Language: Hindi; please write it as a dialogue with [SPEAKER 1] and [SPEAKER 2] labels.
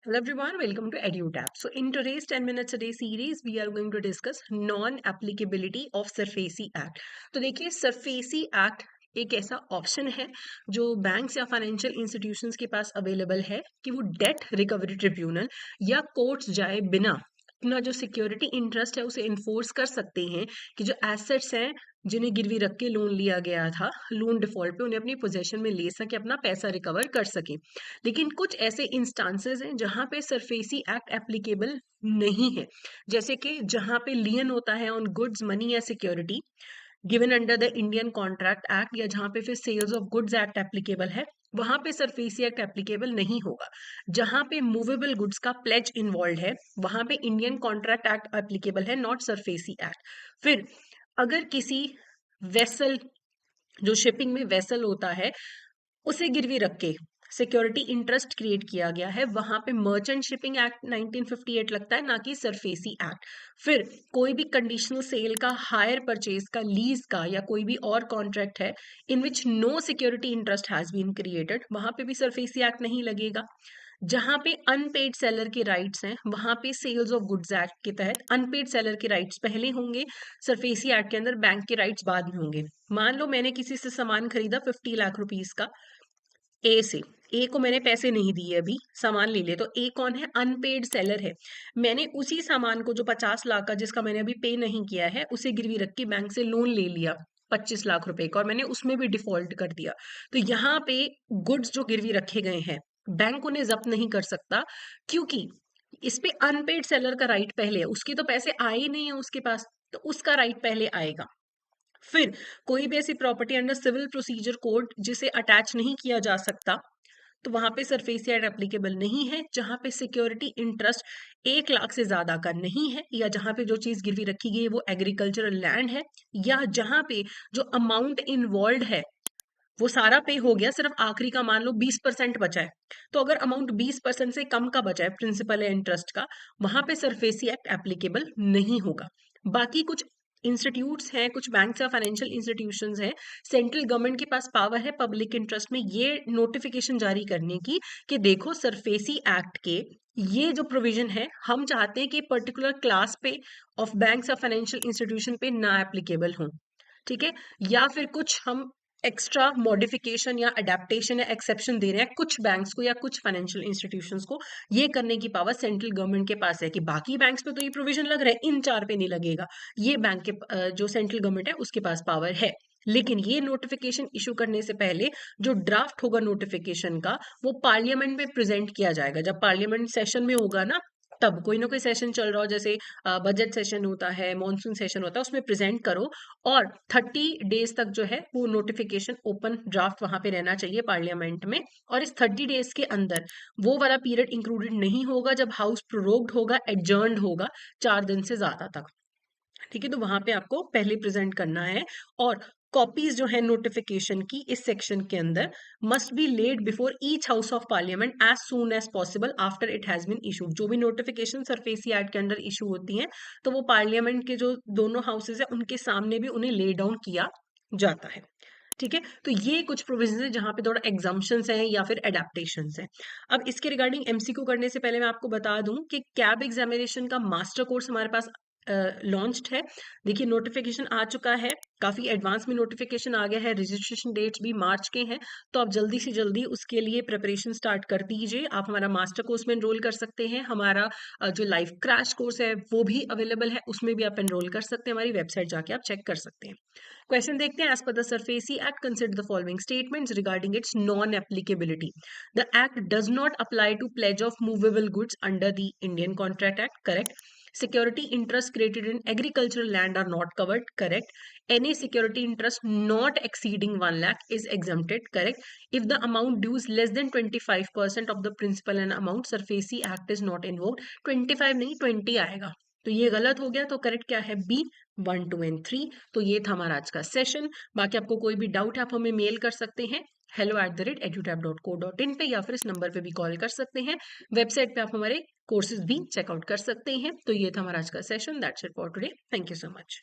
[SPEAKER 1] Hello everyone, welcome to EduTap. So in today's 10 minutes a day series, we are going to discuss non-applicability of SARFAESI Act. तो देखिए SARFAESI Act एक ऐसा ऑप्शन है जो बैंक्स या फाइनेंशियल इंस्टीट्यूशंस के पास अवेलेबल है कि वो डेट रिकवरी ट्रिब्यूनल या कोर्ट्स जाए बिना अपना जो सिक्योरिटी इंटरेस्ट है उसे इन्फोर्स कर सकते हैं कि जो एसेट्स हैं जिन्हें गिरवी रख के लोन लिया गया था लोन डिफॉल्ट पे उन्हें अपनी पोजेशन में ले सके, अपना पैसा रिकवर कर सके। लेकिन कुछ ऐसे इंस्टांसेस हैं जहां पे सरफेसी एक्ट एप्लीकेबल नहीं है, जैसे कि जहां पे लियन होता है ऑन गुड्स मनी या security given under the Indian Contract Act, या जहां पे फिर sales of goods act applicable है, वहां पे सरफेसी एक्ट एप्लीकेबल नहीं होगा। जहां पे मूवेबल गुड्स का प्लेज इन्वॉल्व है वहां पे इंडियन कॉन्ट्रैक्ट एक्ट एप्लीकेबल है, नॉट सरफेसी एक्ट। फिर अगर किसी वेसल, जो शिपिंग में वेसल होता है, उसे गिरवी रख के सिक्योरिटी इंटरेस्ट क्रिएट किया गया है, वहां पे मर्चेंट शिपिंग एक्ट 1958 लगता है, ना कि सरफेसी एक्ट। फिर कोई भी कंडीशनल सेल का, हायर परचेज का, लीज का या कोई भी और कॉन्ट्रैक्ट है in which no security interest has been created, वहां पे भी सरफेसी एक्ट नहीं लगेगा। जहां पे अनपेड सेलर के राइट्स हैं वहां पे सेल्स ऑफ गुड्स एक्ट के तहत अनपेड सेलर के राइट्स पहले होंगे, सरफेसी एक्ट के अंदर बैंक के राइट्स बाद में होंगे। मान लो मैंने किसी से सामान खरीदा 50 लाख रुपीस का, ए से, ए को मैंने पैसे नहीं दिए, अभी सामान ले ले, तो ए कौन है? अनपेड सेलर है। मैंने उसी सामान को जो 50 लाख का, जिसका मैंने अभी पे नहीं किया है, उसे गिरवी रख के बैंक से लोन ले लिया 25 लाख रुपए का, और मैंने उसमें भी डिफॉल्ट कर दिया। तो यहाँ पे गुड्स जो गिरवी रखे गए हैं बैंक उन्हें जब्त नहीं कर सकता, क्योंकि इस पे अनपेड सेलर का राइट पहले है, उसके तो पैसे आए ही नहीं है उसके पास, तो उसका राइट पहले आएगा। फिर कोई भी ऐसी property under civil procedure code जिसे अटैच नहीं किया जा सकता, तो वहां पे सरफेसी एक्ट एप्लीकेबल नहीं है। जहां पे सिक्योरिटी इंटरेस्ट 1 लाख से ज्यादा का नहीं है, या जहां पे जो चीज गिरवी रखी गई है वो एग्रीकल्चरल लैंड है, या जहां पे जो अमाउंट इन्वॉल्व है वो सारा पे हो गया, सिर्फ आखिरी का मान लो 20% बचा है। तो अगर अमाउंट 20% से कम का बचा है, प्रिंसिपल है इंटरेस्ट का, वहां पे सरफेसी एक्ट एप्लीकेबल नहीं होगा। बाकी कुछ इंस्टीट्यूट्स हैं, कुछ बैंक्स या फाइनेंशियल इंस्टीट्यूशंस हैं, सेंट्रल गवर्नमेंट के पास पावर है पब्लिक इंटरेस्ट में ये नोटिफिकेशन जारी करने की कि देखो सरफेसी एक्ट के ये जो प्रोविजन है, हम चाहते हैं कि पर्टिकुलर क्लास पे ऑफ बैंक्स या फाइनेंशियल इंस्टीट्यूशन पे ना एप्लीकेबल हो। ठीक है, या फिर कुछ हम एक्स्ट्रा मॉडिफिकेशन या अडेप्टेशन या एक्सेप्शन दे रहे हैं कुछ बैंक्स को या कुछ फाइनेंशियल इंस्टीट्यूशंस को। ये करने की पावर सेंट्रल गवर्नमेंट के पास है कि बाकी बैंक्स पे तो ये प्रोविजन लग रहा है, इन चार पे नहीं लगेगा। ये बैंक के जो सेंट्रल गवर्नमेंट है उसके पास पावर है। लेकिन ये नोटिफिकेशन इशू करने से पहले जो ड्राफ्ट होगा नोटिफिकेशन का, वो पार्लियामेंट में प्रेजेंट किया जाएगा। जब पार्लियामेंट सेशन में होगा ना, तब कोई ना कोई सेशन चल रहा हो, जैसे बजट सेशन होता है, मॉनसून सेशन होता है, उसमें प्रेजेंट करो। और 30 डेज तक जो है वो नोटिफिकेशन ओपन ड्राफ्ट वहां पे रहना चाहिए पार्लियामेंट में। और इस 30 डेज के अंदर वो वाला पीरियड इंक्लूडेड नहीं होगा जब हाउस प्रोरोग्ड होगा, एडजर्न्ड होगा 4 दिन से ज्यादा तक। ठीक है, तो वहां पे आपको पहले प्रेजेंट करना है। और कॉपीज जो है नोटिफिकेशन की इस सेक्शन के अंदर must be laid before each house of Parliament as soon as possible after it has been issued. जो भी नोटिफिकेशन सरफेसी एक्ट के अंदर इशू होती हैं, तो वो पार्लियामेंट के जो दोनों हाउसेज है उनके सामने भी उन्हें ले डाउन किया जाता है। ठीक है, तो ये कुछ प्रोविजन है जहां पे थोड़ा एग्जाम्पशंस हैं या फिर एडेप्टेशंस हैं। अब इसके रिगार्डिंग एमसीक्यू करने से पहले मैं आपको बता दूं कि कैब एग्जामिनेशन का मास्टर कोर्स हमारे पास लॉन्च्ड है। देखिए नोटिफिकेशन आ चुका है, काफी एडवांस में नोटिफिकेशन आ गया है, रजिस्ट्रेशन डेट्स भी मार्च के हैं। तो आप जल्दी से जल्दी उसके लिए प्रिपरेशन स्टार्ट कर दीजिए। आप हमारा मास्टर कोर्स में एनरोल कर सकते हैं, हमारा जो लाइव क्रैश कोर्स है वो भी अवेलेबल है, उसमें भी आप एनरोल कर सकते हैं, हमारी वेबसाइट जाके आप चेक कर सकते हैं। क्वेश्चन देखते हैं। As per the SARFAESI Act consider the following statements regarding its non applicability. The Act does not apply to pledge of movable goods under the Indian Contract Act, correct. Security interests created in agricultural land are not covered, correct. Any security interest not exceeding 1 lakh is exempted, correct. If the amount due is less than 25% of the principal and amount, SARFAESI Act is not invoked. 25 नहीं 20 आएगा, तो ये गलत हो गया। तो करेक्ट क्या है? B, 1, 2 and 3। तो ये था हमारा आज का सेशन। बाकी आपको कोई भी डाउट है आप हमें मेल कर सकते हैं hello@edutap.co.in पे, या फिर इस नंबर पे भी कॉल कर सकते हैं। वेबसाइट पे आप हमारे कोर्सेज भी चेकआउट कर सकते हैं। तो ये था हमारा आज का session. That's it for today. Thank you so much.